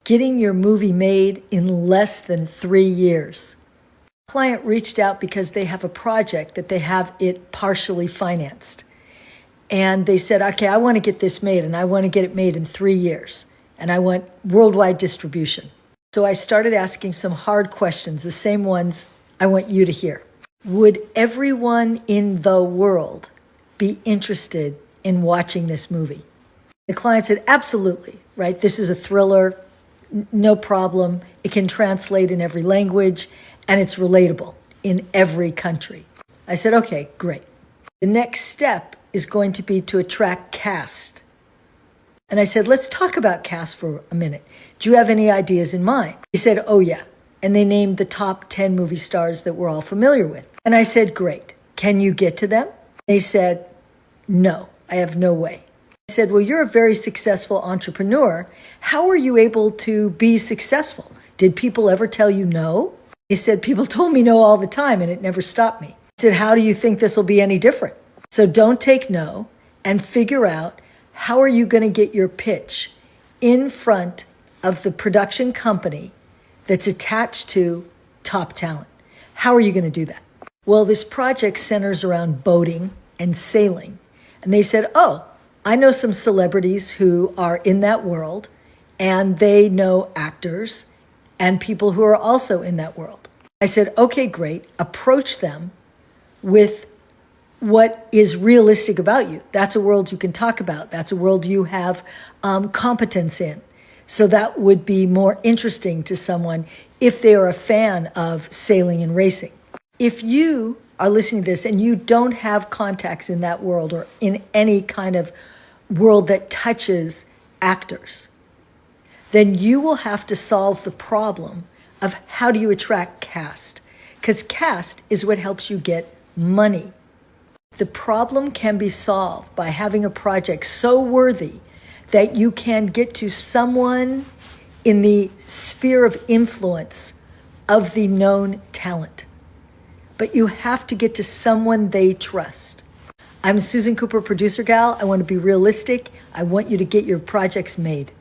getting your movie made in less than 3 years. The client reached out because they have a project that they have it partially financed. And they said, okay, I want to get this made, and I want to get it made in 3 years, and I want worldwide distribution. So I started asking some hard questions, the same ones I want you to hear. Would everyone in the world be interested in watching this movie? The client said, absolutely, right? This is a thriller, no problem. It can translate in every language, and it's relatable in every country. I said, okay, great. The next step is going to be to attract cast. And I said, let's talk about cast for a minute. Do you have any ideas in mind? He said, oh yeah. And they named the top 10 movie stars that we're all familiar with. And I said, great. Can you get to them? They said, no, I have no way. I said, well, you're a very successful entrepreneur. How are you able to be successful? Did people ever tell you no? He said, people told me no all the time, and it never stopped me. I said, how do you think this will be any different? So don't take no, and figure out how are you going to get your pitch in front of the production company that's attached to top talent. How are you going to do that? Well, this project centers around boating and sailing. And they said, oh, I know some celebrities who are in that world, and they know actors and people who are also in that world. I said, okay, great. Approach them with what is realistic about you. That's a world you can talk about. That's a world you have competence in. So that would be more interesting to someone if they are a fan of sailing and racing. If you are listening to this and you don't have contacts in that world or in any kind of world that touches actors, then you will have to solve the problem of how do you attract cast? Because cast is what helps you get money. The problem can be solved by having a project so worthy that you can get to someone in the sphere of influence of the known talent. But you have to get to someone they trust. I'm Susan Cooper, producer gal. I want to be realistic. I want you to get your projects made.